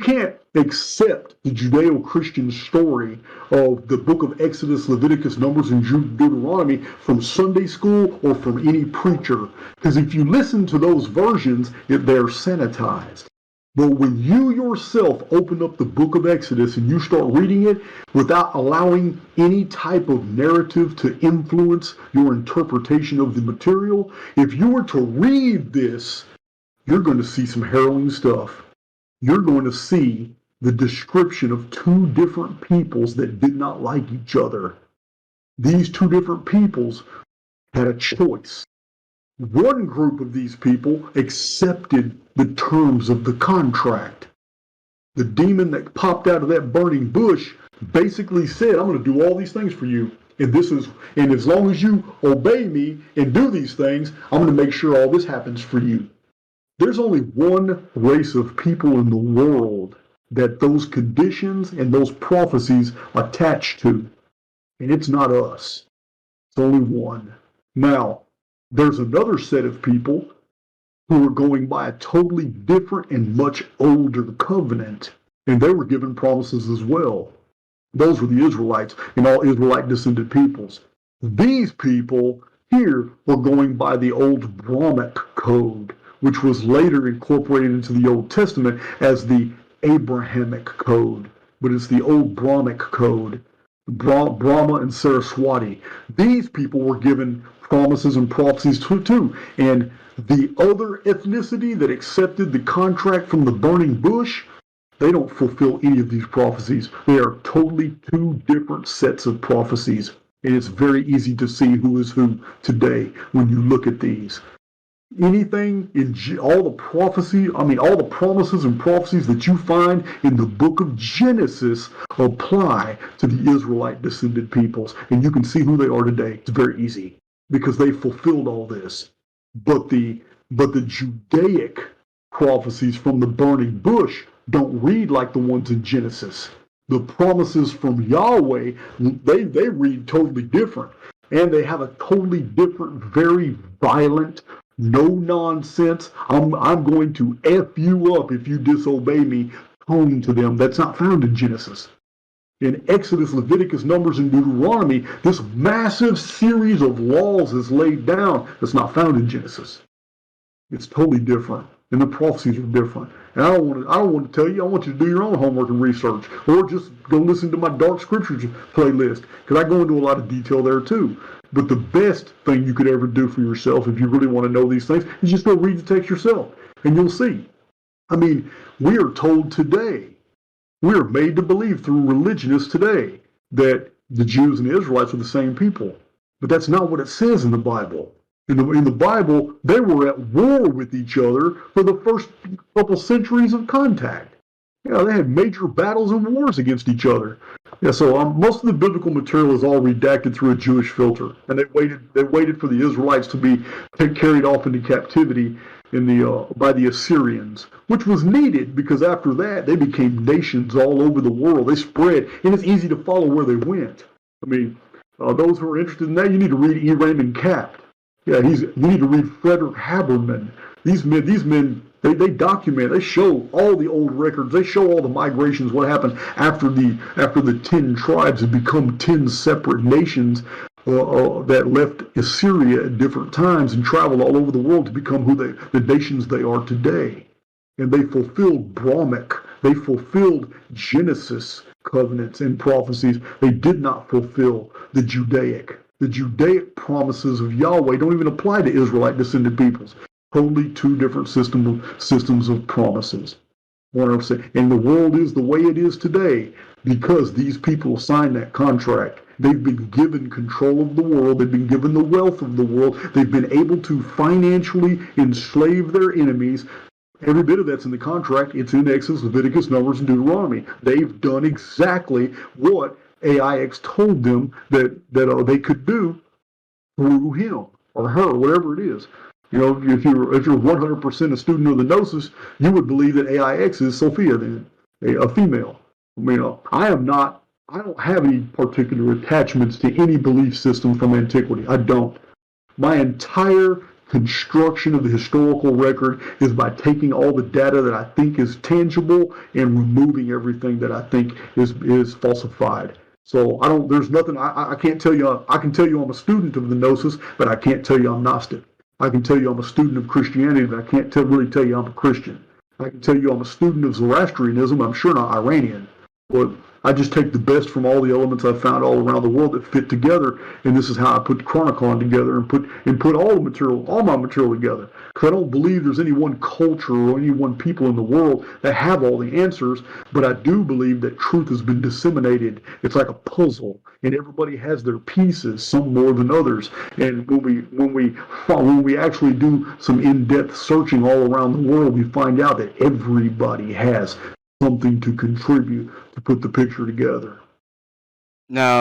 can't accept the Judeo-Christian story of the book of Exodus, Leviticus, Numbers, and Deuteronomy from Sunday school or from any preacher. Because if you listen to those versions, they're sanitized. But when you yourself open up the book of Exodus and you start reading it without allowing any type of narrative to influence your interpretation of the material, if you were to read this, you're going to see some harrowing stuff. You're going to see the description of two different peoples that did not like each other. These two different peoples had a choice. One group of these people accepted the terms of the contract. The demon that popped out of that burning bush basically said, I'm going to do all these things for you. And as long as you obey me and do these things, I'm going to make sure all this happens for you. There's only one race of people in the world that those conditions and those prophecies attach to. And it's not us. It's only one. Now, there's another set of people who are going by a totally different and much older covenant. And they were given promises as well. Those were the Israelites and all Israelite descended peoples. These people here were going by the old Brahmic code, which was later incorporated into the Old Testament as the Abrahamic code. But it's the old Brahmic code, Brahma and Saraswati. These people were given promises and prophecies too. And the other ethnicity that accepted the contract from the burning bush, they don't fulfill any of these prophecies. They are totally two different sets of prophecies. And it's very easy to see who is who today when you look at these. Anything in all the promises and prophecies that you find in the book of Genesis apply to the Israelite descended peoples. And you can see who they are today. It's very easy because they fulfilled all this. But the Judaic prophecies from the burning bush don't read like the ones in Genesis. The promises from Yahweh, they read totally different. And they have a totally different, very violent, no nonsense, I'm going to F you up if you disobey me, tone to them. That's not found in Genesis. In Exodus, Leviticus, Numbers, and Deuteronomy, this massive series of laws is laid down that's not found in Genesis. It's totally different, and the prophecies are different. And I don't want to tell you. I want you to do your own homework and research, or just go listen to my Dark Scriptures playlist, because I go into a lot of detail there too. But the best thing you could ever do for yourself, if you really want to know these things, is just go read the text yourself, and you'll see. I mean, we are told today, we are made to believe through religionists today that the Jews and the Israelites are the same people. But that's not what it says in the Bible. In the Bible, they were at war with each other for the first couple centuries of contact. They had major battles and wars against each other. So most of the biblical material is all redacted through a Jewish filter, and they waited for the Israelites to be carried off into captivity by the Assyrians, which was needed because after that they became nations all over the world. They spread, and it's easy to follow where they went. I mean, those who are interested in that, you need to read E. Raymond Capt. You need to read Frederick Haberman. These men. They document, they show all the old records, they show all the migrations, what happened after the 10 tribes had become 10 separate nations that left Assyria at different times and traveled all over the world to become the nations they are today. And they fulfilled Brahmic, they fulfilled Genesis covenants and prophecies. They did not fulfill the Judaic. The Judaic promises of Yahweh don't even apply to Israelite descended peoples. Totally two different systems of promises. And the world is the way it is today because these people signed that contract. They've been given control of the world. They've been given the wealth of the world. They've been able to financially enslave their enemies. Every bit of that's in the contract. It's in Exodus, Leviticus, Numbers, and Deuteronomy. They've done exactly what AIX told them that they could do through him or her, whatever it is. If you're 100% a student of the Gnosis, you would believe that AIX is Sophia, then a female. I don't have any particular attachments to any belief system from antiquity. I don't. My entire construction of the historical record is by taking all the data that I think is tangible and removing everything that I think is falsified. So I don't. There's nothing. I can't tell you. I can tell you I'm a student of the Gnosis, but I can't tell you I'm Gnostic. I can tell you I'm a student of Christianity, but I can't really tell you I'm a Christian. I can tell you I'm a student of Zoroastrianism. I'm sure not Iranian, but I just take the best from all the elements I've found all around the world that fit together, and this is how I put the Chronicon together and put all the material, all my material together. Because I don't believe there's any one culture or any one people in the world that have all the answers, but I do believe that truth has been disseminated. It's like a puzzle, and everybody has their pieces, some more than others. And when we actually do some in-depth searching all around the world, we find out that everybody has something to contribute to put the picture together. Now,